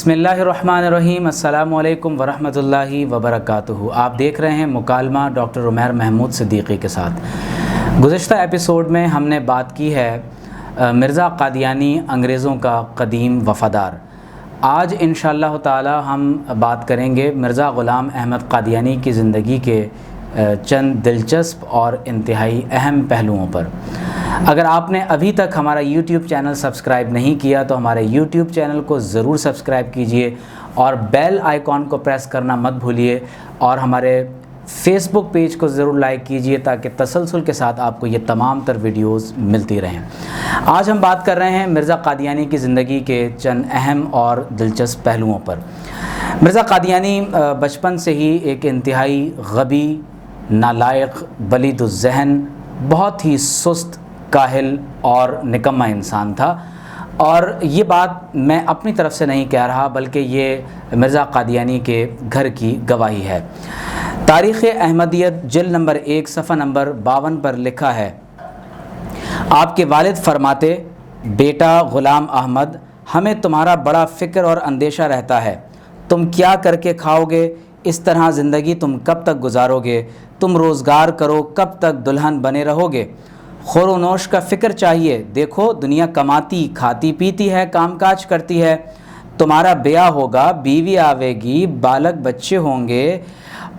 بسم اللہ الرحمن الرحیم۔ السلام علیکم ورحمۃ وبرکاتہ۔ آپ دیکھ رہے ہیں مکالمہ ڈاکٹر عمیر محمود صدیقی کے ساتھ۔ گزشتہ ایپیسوڈ میں ہم نے بات کی ہے مرزا قادیانی انگریزوں کا قدیم وفادار۔ آج انشاءاللہ تعالی ہم بات کریں گے مرزا غلام احمد قادیانی کی زندگی کے چند دلچسپ اور انتہائی اہم پہلوؤں پر۔ اگر آپ نے ابھی تک ہمارا یوٹیوب چینل سبسکرائب نہیں کیا تو ہمارے یوٹیوب چینل کو ضرور سبسکرائب کیجئے اور بیل آئیکن کو پریس کرنا مت بھولیے، اور ہمارے فیس بک پیج کو ضرور لائک کیجئے تاکہ تسلسل کے ساتھ آپ کو یہ تمام تر ویڈیوز ملتی رہیں۔ آج ہم بات کر رہے ہیں مرزا قادیانی کی زندگی کے چند اہم اور دلچسپ پہلوؤں پر۔ مرزا قادیانی بچپن سے ہی ایک انتہائی غبی، نالائق، بلید الذہن، بہت ہی سست، کاہل اور نکما انسان تھا، اور یہ بات میں اپنی طرف سے نہیں کہہ رہا بلکہ یہ مرزا قادیانی کے گھر کی گواہی ہے۔ تاریخ احمدیت جلد نمبر 1 صفحہ نمبر 52 پر لکھا ہے، آپ کے والد فرماتے، بیٹا غلام احمد، ہمیں تمہارا بڑا فکر اور اندیشہ رہتا ہے، تم کیا کر کے کھاؤ گے، اس طرح زندگی تم کب تک گزارو گے، تم روزگار کرو، کب تک دلہن بنے رہو گے، خور و نوش کا فکر چاہیے، دیکھو دنیا کماتی کھاتی پیتی ہے، کام کاج کرتی ہے، تمہارا بیاہ ہوگا، بیوی آوے گی، بالک بچے ہوں گے،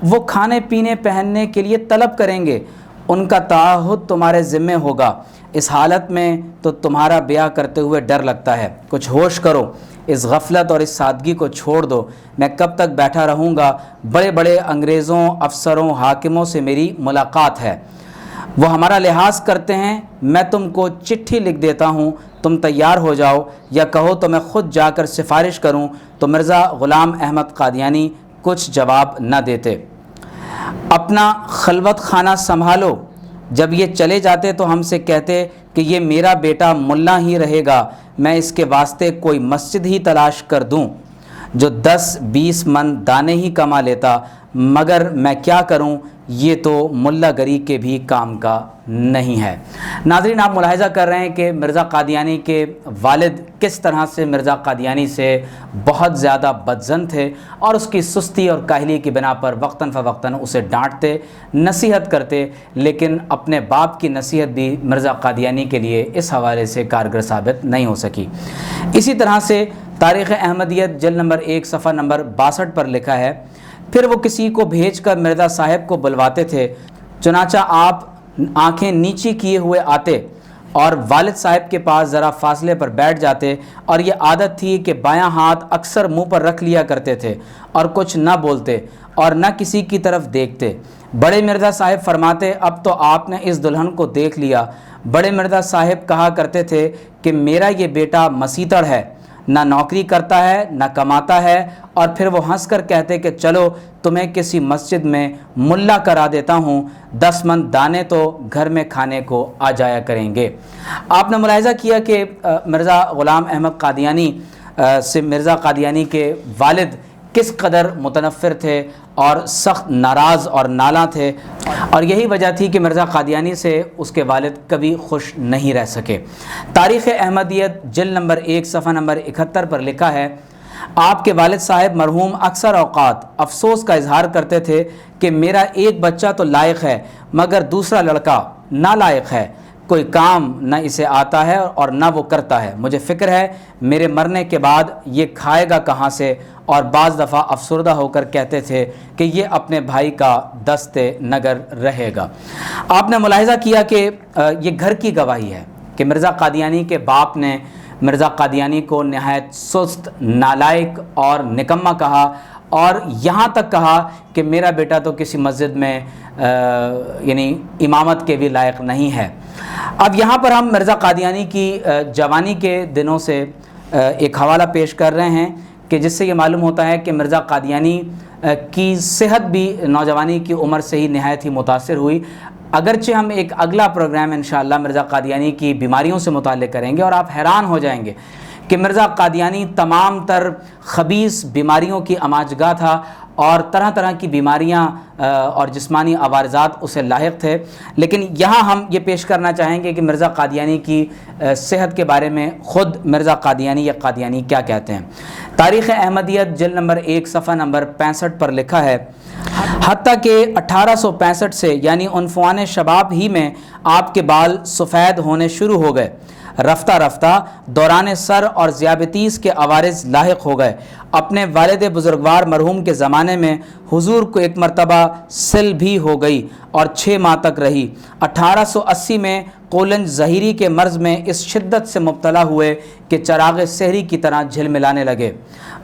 وہ کھانے پینے پہننے کے لیے طلب کریں گے، ان کا تعہد تمہارے ذمہ ہوگا، اس حالت میں تو تمہارا بیاہ کرتے ہوئے ڈر لگتا ہے، کچھ ہوش کرو، اس غفلت اور اس سادگی کو چھوڑ دو، میں کب تک بیٹھا رہوں گا، بڑے بڑے انگریزوں، افسروں، حاکموں سے میری ملاقات ہے، وہ ہمارا لحاظ کرتے ہیں، میں تم کو چٹھی لکھ دیتا ہوں، تم تیار ہو جاؤ، یا کہو تو میں خود جا کر سفارش کروں، تو مرزا غلام احمد قادیانی کچھ جواب نہ دیتے۔ اپنا خلوت خانہ سنبھالو، جب یہ چلے جاتے تو ہم سے کہتے کہ یہ میرا بیٹا ملا ہی رہے گا، میں اس کے واسطے کوئی مسجد ہی تلاش کر دوں جو 10-20 من دانے ہی کما لیتا، مگر میں کیا کروں، یہ تو ملا گری کے بھی کام کا نہیں ہے۔ ناظرین، آپ ملاحظہ کر رہے ہیں کہ مرزا قادیانی کے والد کس طرح سے مرزا قادیانی سے بہت زیادہ بدظن تھے، اور اس کی سستی اور کاہلی کی بنا پر وقتاً فوقتاً اسے ڈانٹتے، نصیحت کرتے، لیکن اپنے باپ کی نصیحت بھی مرزا قادیانی کے لیے اس حوالے سے کارگر ثابت نہیں ہو سکی۔ اسی طرح سے تاریخ احمدیت جلد نمبر 1 صفحہ نمبر 62 پر لکھا ہے، پھر وہ کسی کو بھیج کر مرزا صاحب کو بلواتے تھے، چنانچہ آپ آنکھیں نیچی کیے ہوئے آتے اور والد صاحب کے پاس ذرا فاصلے پر بیٹھ جاتے، اور یہ عادت تھی کہ بایاں ہاتھ اکثر منہ پر رکھ لیا کرتے تھے اور کچھ نہ بولتے اور نہ کسی کی طرف دیکھتے۔ بڑے مرزا صاحب فرماتے، اب تو آپ نے اس دلہن کو دیکھ لیا۔ بڑے مرزا صاحب کہا کرتے تھے کہ میرا یہ بیٹا مسیطڑ ہے، نہ نوکری کرتا ہے نہ کماتا ہے، اور پھر وہ ہنس کر کہتے کہ چلو تمہیں کسی مسجد میں ملا کرا دیتا ہوں، 10 من دانے تو گھر میں کھانے کو آ جایا کریں گے۔ آپ نے ملاحظہ کیا کہ مرزا غلام احمد قادیانی سے مرزا قادیانی کے والد کس قدر متنفر تھے اور سخت ناراض اور نالاں تھے، اور یہی وجہ تھی کہ مرزا قادیانی سے اس کے والد کبھی خوش نہیں رہ سکے۔ تاریخ احمدیت جلد نمبر 1 صفحہ نمبر 71 پر لکھا ہے، آپ کے والد صاحب مرحوم اکثر اوقات افسوس کا اظہار کرتے تھے کہ میرا ایک بچہ تو لائق ہے مگر دوسرا لڑکا نالائق ہے، کوئی کام نہ اسے آتا ہے اور نہ وہ کرتا ہے، مجھے فکر ہے میرے مرنے کے بعد یہ کھائے گا کہاں سے، اور بعض دفعہ افسردہ ہو کر کہتے تھے کہ یہ اپنے بھائی کا دست نگر رہے گا۔ آپ نے ملاحظہ کیا کہ یہ گھر کی گواہی ہے کہ مرزا قادیانی کے باپ نے مرزا قادیانی کو نہایت سست، نالائق اور نکما کہا، اور یہاں تک کہا کہ میرا بیٹا تو کسی مسجد میں یعنی امامت کے بھی لائق نہیں ہے۔ اب یہاں پر ہم مرزا قادیانی کی جوانی کے دنوں سے ایک حوالہ پیش کر رہے ہیں کہ جس سے یہ معلوم ہوتا ہے کہ مرزا قادیانی کی صحت بھی نوجوانی کی عمر سے ہی نہایت ہی متاثر ہوئی، اگرچہ ہم ایک اگلا پروگرام انشاءاللہ مرزا قادیانی کی بیماریوں سے متعلق کریں گے، اور آپ حیران ہو جائیں گے کہ مرزا قادیانی تمام تر خبیث بیماریوں کی اماجگاہ تھا، اور طرح طرح کی بیماریاں اور جسمانی عوارضات اسے لاحق تھے، لیکن یہاں ہم یہ پیش کرنا چاہیں گے کہ مرزا قادیانی کی صحت کے بارے میں خود مرزا قادیانی یا قادیانی کیا کہتے ہیں۔ تاریخ احمدیت جلد نمبر 1 صفحہ نمبر 65 پر لکھا ہے، حتیٰ کہ 1865 سے یعنی عنفوان شباب ہی میں آپ کے بال سفید ہونے شروع ہو گئے، رفتہ رفتہ دوران سر اور ذیابیطیس کے عوارض لاحق ہو گئے۔ اپنے والد بزرگوار مرحوم کے زمانے میں حضور کو ایک مرتبہ سل بھی ہو گئی اور 6 ماہ تک رہی۔ 1880 میں قولنج ظہیری کے مرض میں اس شدت سے مبتلا ہوئے کہ چراغ سحری کی طرح جھلملانے لگے۔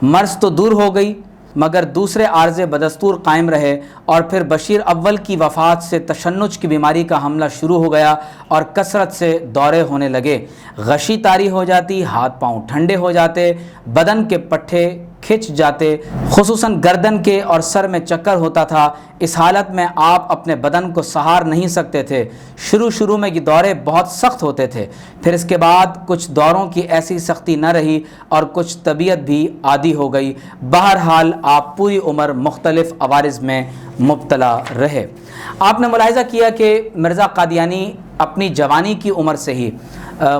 مرض تو دور ہو گئی مگر دوسرے عارضے بدستور قائم رہے، اور پھر بشیر اول کی وفات سے تشنج کی بیماری کا حملہ شروع ہو گیا اور کثرت سے دورے ہونے لگے۔ غشی طاری ہو جاتی، ہاتھ پاؤں ٹھنڈے ہو جاتے، بدن کے پٹھے کھچ جاتے، خصوصاً گردن کے اور سر میں چکر ہوتا تھا۔ اس حالت میں آپ اپنے بدن کو سہار نہیں سکتے تھے۔ شروع میں یہ دورے بہت سخت ہوتے تھے، پھر اس کے بعد کچھ دوروں کی ایسی سختی نہ رہی اور کچھ طبیعت بھی عادی ہو گئی۔ بہرحال آپ پوری عمر مختلف عوارض میں مبتلا رہے۔ آپ نے ملاحظہ کیا کہ مرزا قادیانی اپنی جوانی کی عمر سے ہی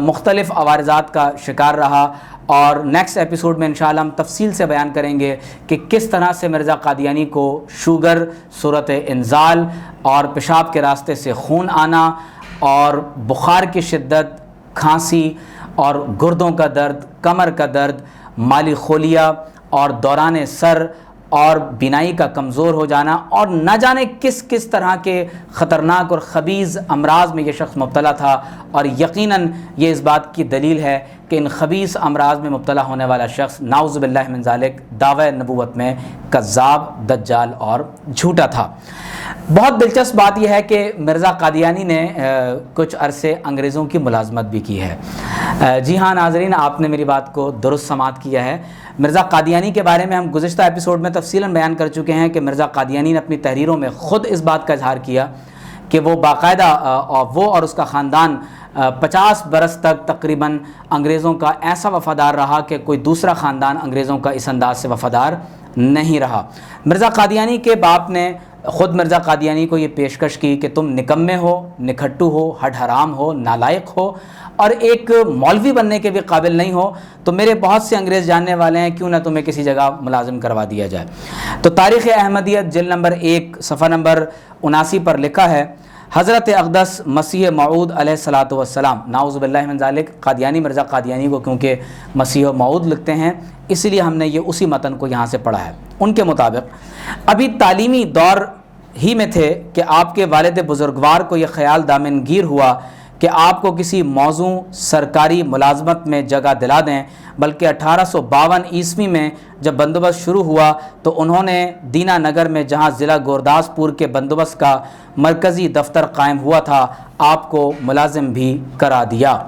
مختلف عوارضات کا شکار رہا، اور نیکسٹ ایپیسوڈ میں انشاءاللہ ہم تفصیل سے بیان کریں گے کہ کس طرح سے مرزا قادیانی کو شوگر، صورت انزال اور پیشاب کے راستے سے خون آنا اور بخار کی شدت، کھانسی اور گردوں کا درد، کمر کا درد، مالی خولیا اور دوران سر اور بینائی کا کمزور ہو جانا، اور نہ جانے کس کس طرح کے خطرناک اور خبیث امراض میں یہ شخص مبتلا تھا۔ اور یقیناً یہ اس بات کی دلیل ہے کہ ان خبیث امراض میں مبتلا ہونے والا شخص نعوذ باللہ من ذالک دعوی نبوت میں کذاب، دجال اور جھوٹا تھا۔ بہت دلچسپ بات یہ ہے کہ مرزا قادیانی نے کچھ عرصے انگریزوں کی ملازمت بھی کی ہے۔ جی ہاں ناظرین، آپ نے میری بات کو درست سماعت کیا ہے۔ مرزا قادیانی کے بارے میں ہم گزشتہ ایپیسوڈ میں تفصیلاً بیان کر چکے ہیں کہ مرزا قادیانی نے اپنی تحریروں میں خود اس بات کا اظہار کیا کہ وہ باقاعدہ وہ اور اس کا خاندان 50 برس تک تقریباً انگریزوں کا ایسا وفادار رہا کہ کوئی دوسرا خاندان انگریزوں کا اس انداز سے وفادار نہیں رہا۔ مرزا قادیانی کے باپ نے خود مرزا قادیانی کو یہ پیشکش کی کہ تم نکمے ہو، نکھٹو ہو، ہڈ حرام ہو، نالائق ہو اور ایک مولوی بننے کے بھی قابل نہیں ہو، تو میرے بہت سے انگریز جاننے والے ہیں، کیوں نہ تمہیں کسی جگہ ملازم کروا دیا جائے۔ تو تاریخ احمدیت جلد نمبر 1 صفحہ نمبر 79 پر لکھا ہے، حضرت اقدس مسیح موعود علیہ الصلاۃ والسلام، نعوذ باللہ من ذالک قادیانی مرزا قادیانی کو کیونکہ مسیح موعود لکھتے ہیں، اسی لیے ہم نے یہ اسی متن کو یہاں سے پڑھا ہے۔ ان کے مطابق ابھی تعلیمی دور ہی میں تھے کہ آپ کے والد بزرگوار کو یہ خیال دامنگیر ہوا کہ آپ کو کسی موزوں سرکاری ملازمت میں جگہ دلا دیں، بلکہ 1852 عیسوی میں جب بندوبست شروع ہوا تو انہوں نے دینا نگر میں، جہاں ضلع گورداسپور کے بندوبست کا مرکزی دفتر قائم ہوا تھا، آپ کو ملازم بھی کرا دیا۔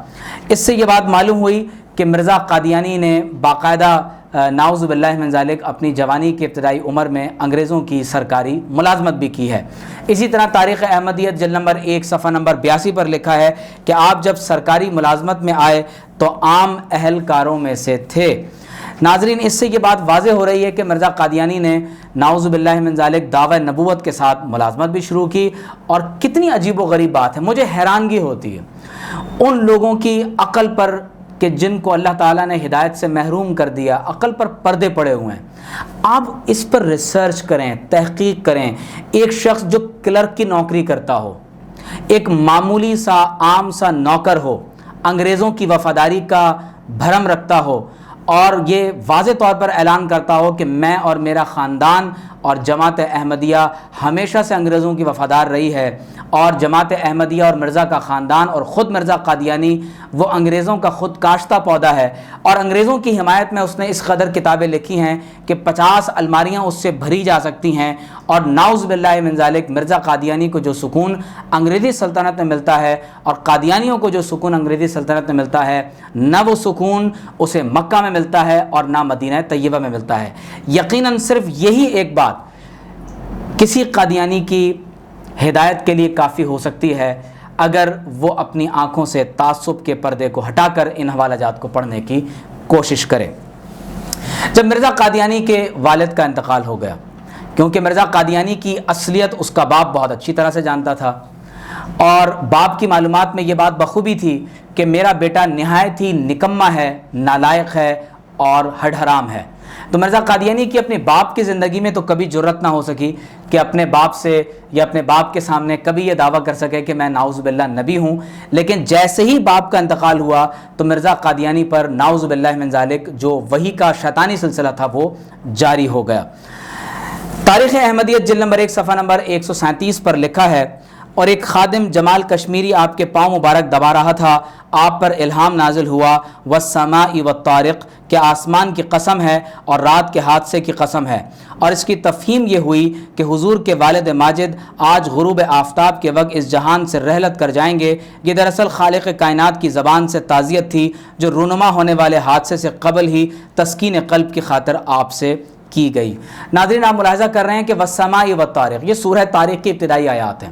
اس سے یہ بات معلوم ہوئی کہ مرزا قادیانی نے باقاعدہ نعوذ باللہ من ذالک اپنی جوانی کی ابتدائی عمر میں انگریزوں کی سرکاری ملازمت بھی کی ہے۔ اسی طرح تاریخ احمدیت جلد نمبر 1 صفحہ نمبر 82 پر لکھا ہے کہ آپ جب سرکاری ملازمت میں آئے تو عام اہلکاروں میں سے تھے۔ ناظرین، اس سے یہ بات واضح ہو رہی ہے کہ مرزا قادیانی نے نعوذ باللہ من ذالک دعوی نبوت کے ساتھ ملازمت بھی شروع کی، اور کتنی عجیب و غریب بات ہے، مجھے حیرانگی ہوتی ہے ان لوگوں کی عقل پر کہ جن کو اللہ تعالیٰ نے ہدایت سے محروم کر دیا، عقل پر پردے پڑے ہوئے ہیں۔ آپ اس پر ریسرچ کریں، تحقیق کریں۔ ایک شخص جو کلرک کی نوکری کرتا ہو، ایک معمولی سا عام سا نوکر ہو، انگریزوں کی وفاداری کا بھرم رکھتا ہو اور یہ واضح طور پر اعلان کرتا ہو کہ میں اور میرا خاندان اور جماعت احمدیہ ہمیشہ سے انگریزوں کی وفادار رہی ہے، اور جماعت احمدیہ اور مرزا کا خاندان اور خود مرزا قادیانی وہ انگریزوں کا خود کاشتہ پودا ہے، اور انگریزوں کی حمایت میں اس نے اس قدر کتابیں لکھی ہیں کہ 50 الماریاں اس سے بھری جا سکتی ہیں، اور نعوذ باللہ من ذالک مرزا قادیانی کو جو سکون انگریزی سلطنت میں ملتا ہے اور قادیانیوں کو جو سکون انگریزی سلطنت میں ملتا ہے، نہ وہ سکون اسے مکہ میں ملتا ہے اور نہ مدینہ طیبہ میں ملتا ہے۔ یقیناً صرف یہی ایک بات کسی قادیانی کی ہدایت کے لیے کافی ہو سکتی ہے اگر وہ اپنی آنکھوں سے تعصب کے پردے کو ہٹا کر ان حوالہ جات کو پڑھنے کی کوشش کرے۔ جب مرزا قادیانی کے والد کا انتقال ہو گیا، کیونکہ مرزا قادیانی کی اصلیت اس کا باپ بہت اچھی طرح سے جانتا تھا، اور باپ کی معلومات میں یہ بات بخوبی تھی کہ میرا بیٹا نہایت ہی نکما ہے، نالائق ہے اور ہڈ حرام ہے۔ تو مرزا قادیانی کی اپنے باپ کی زندگی میں تو کبھی جرت نہ ہو سکی کہ اپنے باپ سے یا اپنے باپ کے سامنے کبھی یہ دعویٰ کر سکے کہ میں نعوذ باللہ نبی ہوں، لیکن جیسے ہی باپ کا انتقال ہوا تو مرزا قادیانی پر نعوذ باللہ من ذالک جو وحی کا شیطانی سلسلہ تھا وہ جاری ہو گیا۔ تاریخ احمدیت جلد نمبر 1 صفحہ نمبر 137 پر لکھا ہے، اور ایک خادم جمال کشمیری آپ کے پاؤں مبارک دبا رہا تھا، آپ پر الہام نازل ہوا، والسماء والطارق، کہ آسمان کی قسم ہے اور رات کے حادثے کی قسم ہے، اور اس کی تفہیم یہ ہوئی کہ حضور کے والد ماجد آج غروب آفتاب کے وقت اس جہان سے رحلت کر جائیں گے۔ یہ دراصل خالق کائنات کی زبان سے تعزیت تھی جو رونما ہونے والے حادثے سے قبل ہی تسکین قلب کی خاطر آپ سے کی گئی۔ ناظرین، آپ ملاحظہ کر رہے ہیں کہ والسماء والطارق یہ سورہ طارق کی ابتدائی آیات ہیں،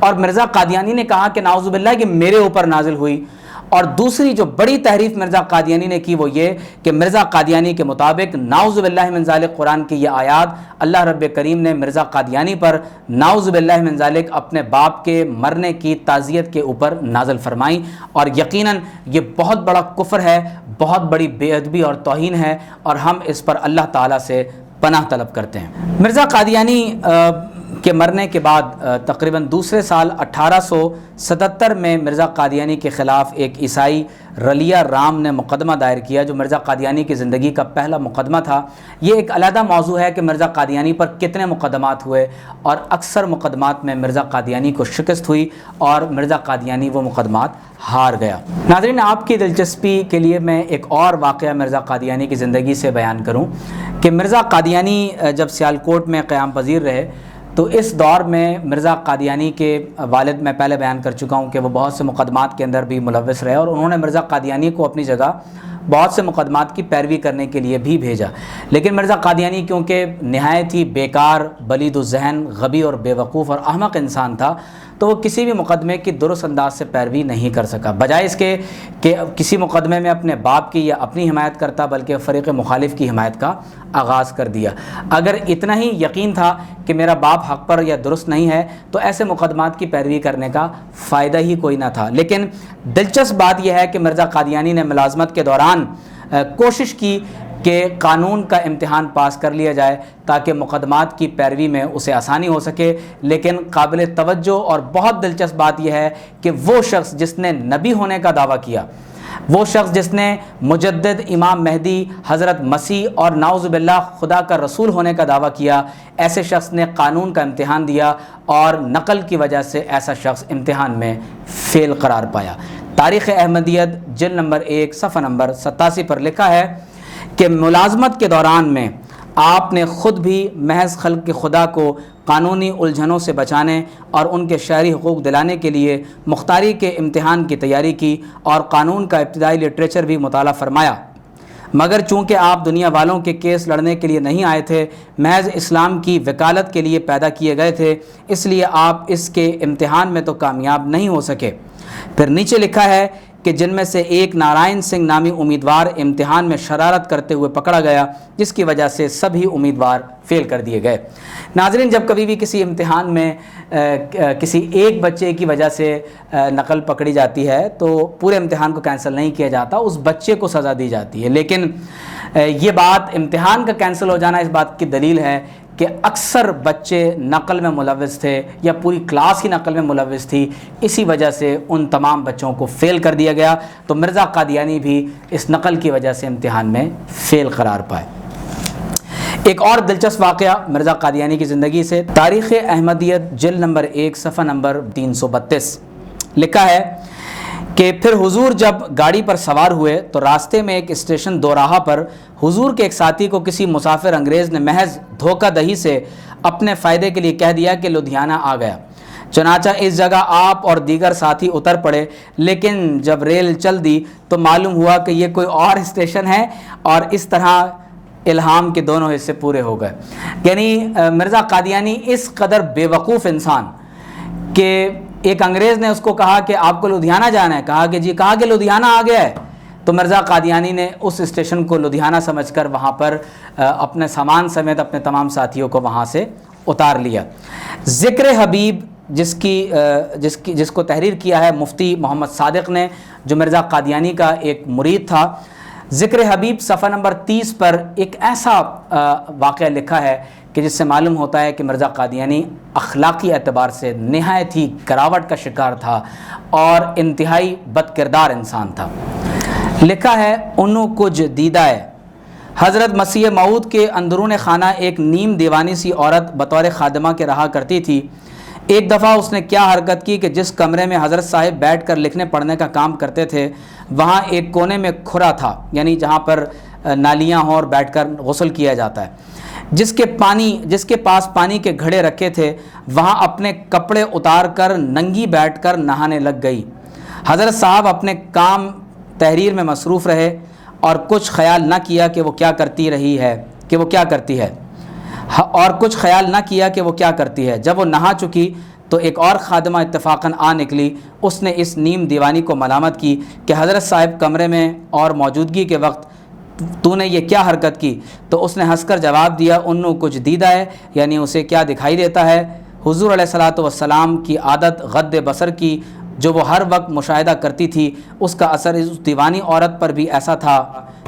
اور مرزا قادیانی نے کہا کہ نعوذ باللہ کہ میرے اوپر نازل ہوئی۔ اور دوسری جو بڑی تحریف مرزا قادیانی نے کی وہ یہ کہ مرزا قادیانی کے مطابق نعوذ باللہ من ذالک قرآن کی یہ آیات اللہ رب کریم نے مرزا قادیانی پر نعوذ باللہ من ذالک اپنے باپ کے مرنے کی تعزیت کے اوپر نازل فرمائیں، اور یقیناً یہ بہت بڑا کفر ہے، بہت بڑی بے ادبی اور توہین ہے، اور ہم اس پر اللہ تعالیٰ سے پناہ طلب کرتے ہیں۔ مرزا قادیانی کے مرنے کے بعد تقریباً دوسرے سال 1877 میں مرزا قادیانی کے خلاف ایک عیسائی رلیہ رام نے مقدمہ دائر کیا، جو مرزا قادیانی کی زندگی کا پہلا مقدمہ تھا۔ یہ ایک علیحدہ موضوع ہے کہ مرزا قادیانی پر کتنے مقدمات ہوئے، اور اکثر مقدمات میں مرزا قادیانی کو شکست ہوئی اور مرزا قادیانی وہ مقدمات ہار گیا۔ ناظرین، آپ کی دلچسپی کے لیے میں ایک اور واقعہ مرزا قادیانی کی زندگی سے بیان کروں کہ مرزا قادیانی جب سیالکوٹ میں قیام پذیر رہے تو اس دور میں مرزا قادیانی کے والد، میں پہلے بیان کر چکا ہوں کہ وہ بہت سے مقدمات کے اندر بھی ملوث رہے، اور انہوں نے مرزا قادیانی کو اپنی جگہ بہت سے مقدمات کی پیروی کرنے کے لیے بھی بھیجا، لیکن مرزا قادیانی کیونکہ نہایت ہی بیکار، بلید الذہن، غبی اور بیوقوف اور احمق انسان تھا، تو وہ کسی بھی مقدمے کی درست انداز سے پیروی نہیں کر سکا۔ بجائے اس کے کہ کسی مقدمے میں اپنے باپ کی یا اپنی حمایت کرتا، بلکہ فریق مخالف کی حمایت کا آغاز کر دیا۔ اگر اتنا ہی یقین تھا کہ میرا باپ حق پر یا درست نہیں ہے تو ایسے مقدمات کی پیروی کرنے کا فائدہ ہی کوئی نہ تھا۔ لیکن دلچسپ بات یہ ہے کہ مرزا قادیانی نے ملازمت کے دوران کوشش کی کہ قانون کا امتحان پاس کر لیا جائے تاکہ مقدمات کی پیروی میں اسے آسانی ہو سکے، لیکن قابل توجہ اور بہت دلچسپ بات یہ ہے کہ وہ شخص جس نے نبی ہونے کا دعویٰ کیا، وہ شخص جس نے مجدد امام مہدی حضرت مسیح اور نعوذ باللہ خدا کا رسول ہونے کا دعویٰ کیا، ایسے شخص نے قانون کا امتحان دیا اور نقل کی وجہ سے ایسا شخص امتحان میں فیل قرار پایا۔ تاریخ احمدیت جلد نمبر 1 صفحہ نمبر 87 پر لکھا ہے کہ ملازمت کے دوران میں آپ نے خود بھی محض خلق کے خدا کو قانونی الجھنوں سے بچانے اور ان کے شہری حقوق دلانے کے لیے مختاری کے امتحان کی تیاری کی اور قانون کا ابتدائی لٹریچر بھی مطالعہ فرمایا، مگر چونکہ آپ دنیا والوں کے کیس لڑنے کے لیے نہیں آئے تھے، محض اسلام کی وکالت کے لیے پیدا کیے گئے تھے، اس لیے آپ اس کے امتحان میں تو کامیاب نہیں ہو سکے۔ پھر نیچے لکھا ہے کہ جن میں سے ایک نارائن سنگھ نامی امیدوار امتحان میں شرارت کرتے ہوئے پکڑا گیا، جس کی وجہ سے سبھی امیدوار فیل کر دیے گئے۔ ناظرین، جب کبھی بھی کسی امتحان میں کسی ایک بچے کی وجہ سے نقل پکڑی جاتی ہے تو پورے امتحان کو کینسل نہیں کیا جاتا، اس بچے کو سزا دی جاتی ہے۔ لیکن یہ بات امتحان کا کینسل ہو جانا اس بات کی دلیل ہے کہ اکثر بچے نقل میں ملوث تھے یا پوری کلاس ہی نقل میں ملوث تھی، اسی وجہ سے ان تمام بچوں کو فیل کر دیا گیا۔ تو مرزا قادیانی بھی اس نقل کی وجہ سے امتحان میں فیل قرار پائے۔ ایک اور دلچسپ واقعہ مرزا قادیانی کی زندگی سے، تاریخ احمدیت جلد نمبر 1 صفحہ نمبر 332 لکھا ہے کہ پھر حضور جب گاڑی پر سوار ہوئے تو راستے میں ایک اسٹیشن دوراہا پر حضور کے ایک ساتھی کو کسی مسافر انگریز نے محض دھوکہ دہی سے اپنے فائدے کے لیے کہہ دیا کہ لدھیانہ آ گیا۔ چنانچہ اس جگہ آپ اور دیگر ساتھی اتر پڑے، لیکن جب ریل چل دی تو معلوم ہوا کہ یہ کوئی اور اسٹیشن ہے، اور اس طرح الہام کے دونوں حصے پورے ہو گئے۔ یعنی مرزا قادیانی اس قدر بے وقوف انسان کہ ایک انگریز نے اس کو کہا کہ آپ کو لدھیانہ جانا ہے، کہا کہ جی، کہا کہ لدھیانہ آ گیا ہے، تو مرزا قادیانی نے اس اسٹیشن کو لدھیانہ سمجھ کر وہاں پر اپنے سامان سمیت اپنے تمام ساتھیوں کو وہاں سے اتار لیا۔ ذکر حبیب جس کو تحریر کیا ہے مفتی محمد صادق نے، جو مرزا قادیانی کا ایک مرید تھا۔ ذکر حبیب صفحہ نمبر 30 پر ایک ایسا واقعہ لکھا ہے کہ جس سے معلوم ہوتا ہے کہ مرزا قادیانی اخلاقی اعتبار سے نہایت ہی گراوٹ کا شکار تھا اور انتہائی بد کردار انسان تھا۔ لکھا ہے انو کچھ دیدہ ہے، حضرت مسیح موعود کے اندرون خانہ ایک نیم دیوانی سی عورت بطور خادمہ کے رہا کرتی تھی۔ ایک دفعہ اس نے کیا حرکت کی کہ جس کمرے میں حضرت صاحب بیٹھ کر لکھنے پڑھنے کا کام کرتے تھے وہاں ایک کونے میں کھرا تھا، یعنی جہاں پر نالیاں ہوں اور بیٹھ کر غسل کیا جاتا ہے، جس کے پاس پانی کے گھڑے رکھے تھے، وہاں اپنے کپڑے اتار کر ننگی بیٹھ کر نہانے لگ گئی۔ حضرت صاحب اپنے کام تحریر میں مصروف رہے اور کچھ خیال نہ کیا کہ وہ کیا کرتی ہے۔ جب وہ نہا چکی تو ایک اور خادمہ اتفاقاً آ نکلی۔ اس نے اس نیم دیوانی کو ملامت کی کہ حضرت صاحب کمرے میں اور موجودگی کے وقت تو نے یہ کیا حرکت کی؟ تو اس نے ہنس کر جواب دیا انو کچھ دیدہ ہے، یعنی اسے کیا دکھائی دیتا ہے۔ حضور علیہ الصلاۃ والسلام کی عادت غض بصر کی جو وہ ہر وقت مشاہدہ کرتی تھی، اس کا اثر اس دیوانی عورت پر بھی ایسا تھا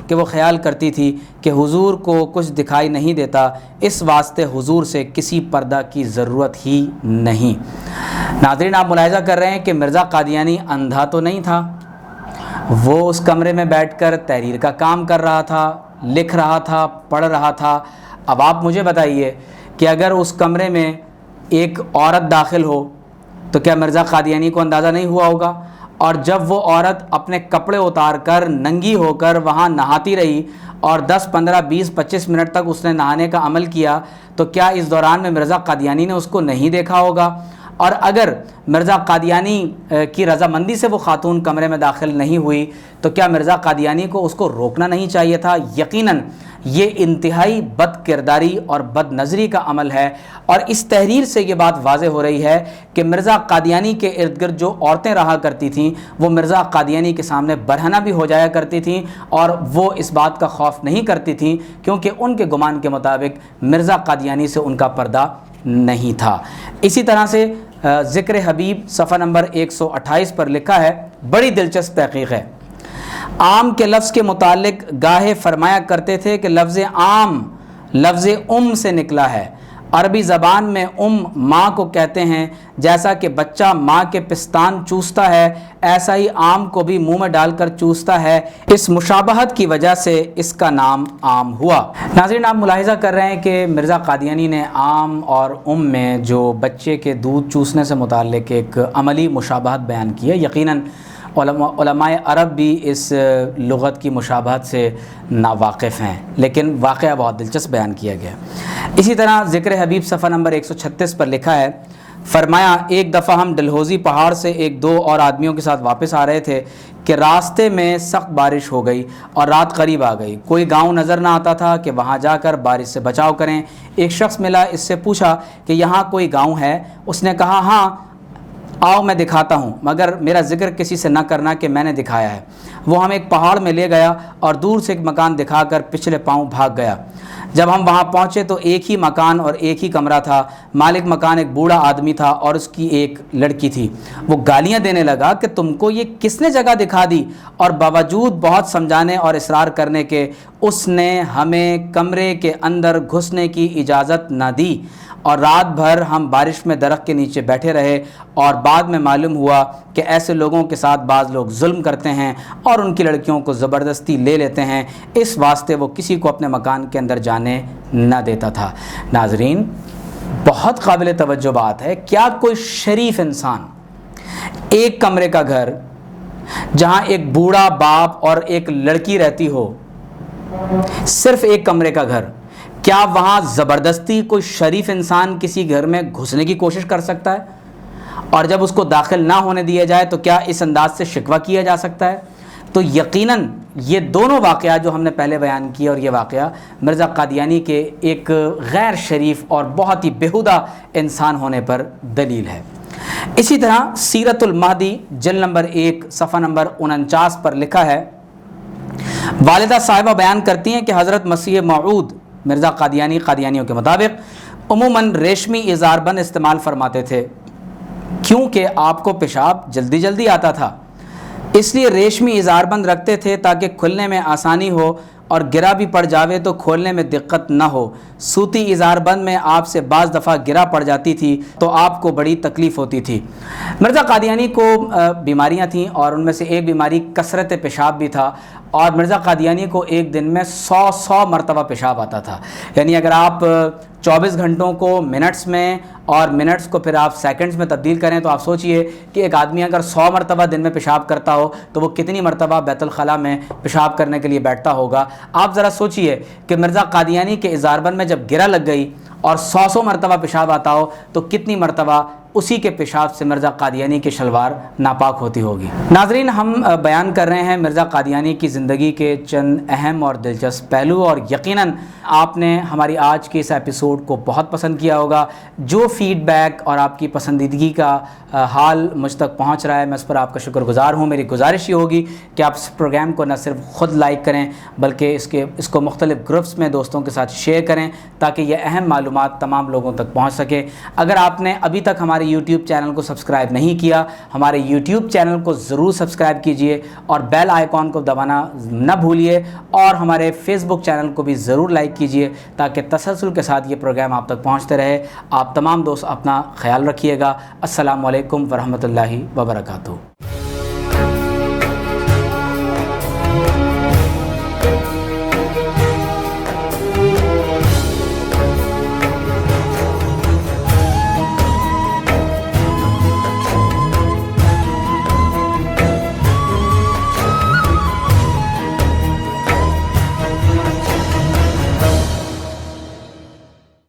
کہ وہ خیال کرتی تھی کہ حضور کو کچھ دکھائی نہیں دیتا، اس واسطے حضور سے کسی پردہ کی ضرورت ہی نہیں۔ ناظرین، آپ ملاحظہ کر رہے ہیں کہ مرزا قادیانی اندھا تو نہیں تھا، وہ اس کمرے میں بیٹھ کر تحریر کا کام کر رہا تھا، لکھ رہا تھا، پڑھ رہا تھا۔ اب آپ مجھے بتائیے کہ اگر اس کمرے میں ایک عورت داخل ہو تو کیا مرزا قادیانی کو اندازہ نہیں ہوا ہوگا؟ اور جب وہ عورت اپنے کپڑے اتار کر ننگی ہو کر وہاں نہاتی رہی اور 10 15 20 25 منٹ تک اس نے نہانے کا عمل کیا، تو کیا اس دوران میں مرزا قادیانی نے اس کو نہیں دیکھا ہوگا؟ اور اگر مرزا قادیانی کی رضامندی سے وہ خاتون کمرے میں داخل نہیں ہوئی تو کیا مرزا قادیانی کو اس کو روکنا نہیں چاہیے تھا؟ یقیناً یہ انتہائی بد کرداری اور بد نظری کا عمل ہے، اور اس تحریر سے یہ بات واضح ہو رہی ہے کہ مرزا قادیانی کے ارد گرد جو عورتیں رہا کرتی تھیں وہ مرزا قادیانی کے سامنے برہنہ بھی ہو جایا کرتی تھیں، اور وہ اس بات کا خوف نہیں کرتی تھیں کیونکہ ان کے گمان کے مطابق مرزا قادیانی سے ان کا پردہ نہیں تھا۔ اسی طرح سے ذکر حبیب صفحہ نمبر 128 پر لکھا ہے، بڑی دلچسپ تحقیق ہے۔ عام کے لفظ کے متعلق گاہے فرمایا کرتے تھے کہ لفظ عام لفظ سے نکلا ہے۔ عربی زبان میں ماں کو کہتے ہیں، جیسا کہ بچہ ماں کے پستان چوستا ہے ایسا ہی آم کو بھی منہ میں ڈال کر چوستا ہے، اس مشابہت کی وجہ سے اس کا نام عام ہوا۔ ناظرین، آپ ملاحظہ کر رہے ہیں کہ مرزا قادیانی نے عام اور میں جو بچے کے دودھ چوسنے سے متعلق ایک عملی مشابہت بیان کی ہے۔ یقیناً علماء عرب بھی اس لغت کی مشابہت سے ناواقف ہیں، لیکن واقعہ بہت دلچسپ بیان کیا گیا۔ اسی طرح ذکر حبیب صفحہ نمبر 136 پر لکھا ہے، فرمایا ایک دفعہ ہم ڈلہوزی پہاڑ سے 1-2 اور آدمیوں کے ساتھ واپس آ رہے تھے کہ راستے میں سخت بارش ہو گئی اور رات قریب آ گئی۔ کوئی گاؤں نظر نہ آتا تھا کہ وہاں جا کر بارش سے بچاؤ کریں۔ ایک شخص ملا، اس سے پوچھا کہ یہاں کوئی گاؤں ہے؟ اس نے کہا ہاں آؤ میں دکھاتا ہوں، مگر میرا ذکر کسی سے نہ کرنا کہ میں نے دکھایا ہے۔ وہ ہم ایک پہاڑ میں لے گیا اور دور سے ایک مکان دکھا کر پچھلے پاؤں بھاگ گیا۔ جب ہم وہاں پہنچے تو ایک ہی مکان اور ایک ہی کمرہ تھا۔ مالک مکان ایک بوڑھا آدمی تھا اور اس کی ایک لڑکی تھی۔ وہ گالیاں دینے لگا کہ تم کو یہ کس نے جگہ دکھا دی، اور باوجود بہت سمجھانے اور اصرار کرنے کے اس نے ہمیں کمرے کے اندر گھسنے کی اجازت نہ دی، اور رات بھر ہم بارش میں درخت کے نیچے بیٹھے رہے، اور بعد میں معلوم ہوا کہ ایسے لوگوں کے ساتھ بعض لوگ ظلم کرتے ہیں اور ان کی لڑکیوں کو زبردستی لے لیتے ہیں، اس واسطے وہ کسی کو اپنے مکان کے اندر جانے نہ دیتا تھا۔ ناظرین، بہت قابل توجہ بات ہے، کیا کوئی شریف انسان ایک کمرے کا گھر جہاں ایک بوڑھا باپ اور ایک لڑکی رہتی ہو، صرف ایک کمرے کا گھر، کیا وہاں زبردستی کوئی شریف انسان کسی گھر میں گھسنے کی کوشش کر سکتا ہے؟ اور جب اس کو داخل نہ ہونے دیا جائے تو کیا اس انداز سے شکوہ کیا جا سکتا ہے؟ تو یقیناً یہ دونوں واقعات جو ہم نے پہلے بیان کیے اور یہ واقعہ مرزا قادیانی کے ایک غیر شریف اور بہت ہی بیہودہ انسان ہونے پر دلیل ہے۔ اسی طرح سیرت المہدی جلد نمبر 1 صفحہ نمبر 49 پر لکھا ہے، والدہ صاحبہ بیان کرتی ہیں کہ حضرت مسیح موعود مرزا قادیانی قادیانیوں کے مطابق عموماً ریشمی اظہار بند استعمال فرماتے تھے، کیونکہ آپ کو پیشاب جلدی جلدی آتا تھا، اس لیے ریشمی اظہار بند رکھتے تھے تاکہ کھلنے میں آسانی ہو اور گرا بھی پڑ جاوے تو کھولنے میں دقت نہ ہو۔ سوتی اظہار بند میں آپ سے بعض دفعہ گرا پڑ جاتی تھی تو آپ کو بڑی تکلیف ہوتی تھی۔ مرزا قادیانی کو بیماریاں تھیں اور ان میں سے ایک بیماری کثرت پیشاب بھی تھا، اور مرزا قادیانی کو ایک دن میں 100 مرتبہ پیشاب آتا تھا۔ یعنی اگر آپ 24 گھنٹوں کو منٹس میں اور منٹس کو پھر آپ سیکنڈز میں تبدیل کریں تو آپ سوچئے کہ ایک آدمی اگر 100 مرتبہ دن میں پیشاب کرتا ہو تو وہ کتنی مرتبہ بیت الخلاء میں پیشاب کرنے کے لیے بیٹھتا ہوگا۔ آپ ذرا سوچئے کہ مرزا قادیانی کے اظہار بند میں جب گرہ لگ گئی اور 100 مرتبہ پیشاب آتا ہو تو کتنی مرتبہ اسی کے پیشاب سے مرزا قادیانی کی شلوار ناپاک ہوتی ہوگی۔ ناظرین، ہم بیان کر رہے ہیں مرزا قادیانی کی زندگی کے چند اہم اور دلچسپ پہلو، اور یقیناً آپ نے ہماری آج کے اس ایپیسوڈ کو بہت پسند کیا ہوگا۔ جو فیڈ بیک اور آپ کی پسندیدگی کا حال مجھ تک پہنچ رہا ہے، میں اس پر آپ کا شکر گزار ہوں۔ میری گزارش یہ ہوگی کہ آپ اس پروگرام کو نہ صرف خود لائک کریں بلکہ اس کو مختلف گروپس میں دوستوں کے ساتھ شیئر کریں تاکہ یہ اہم معلومات تمام لوگوں تک پہنچ سکے۔ اگر آپ نے ابھی تک ہمارے یوٹیوب چینل کو سبسکرائب نہیں کیا، ہمارے یوٹیوب چینل کو ضرور سبسکرائب کیجئے اور بیل آئیکن کو دبانا نہ بھولیے، اور ہمارے فیس بک چینل کو بھی ضرور لائک کیجئے تاکہ تسلسل کے ساتھ یہ پروگرام آپ تک پہنچتے رہے۔ آپ تمام دوست اپنا خیال رکھیے گا۔ السلام علیکم ورحمۃ اللہ وبرکاتہ۔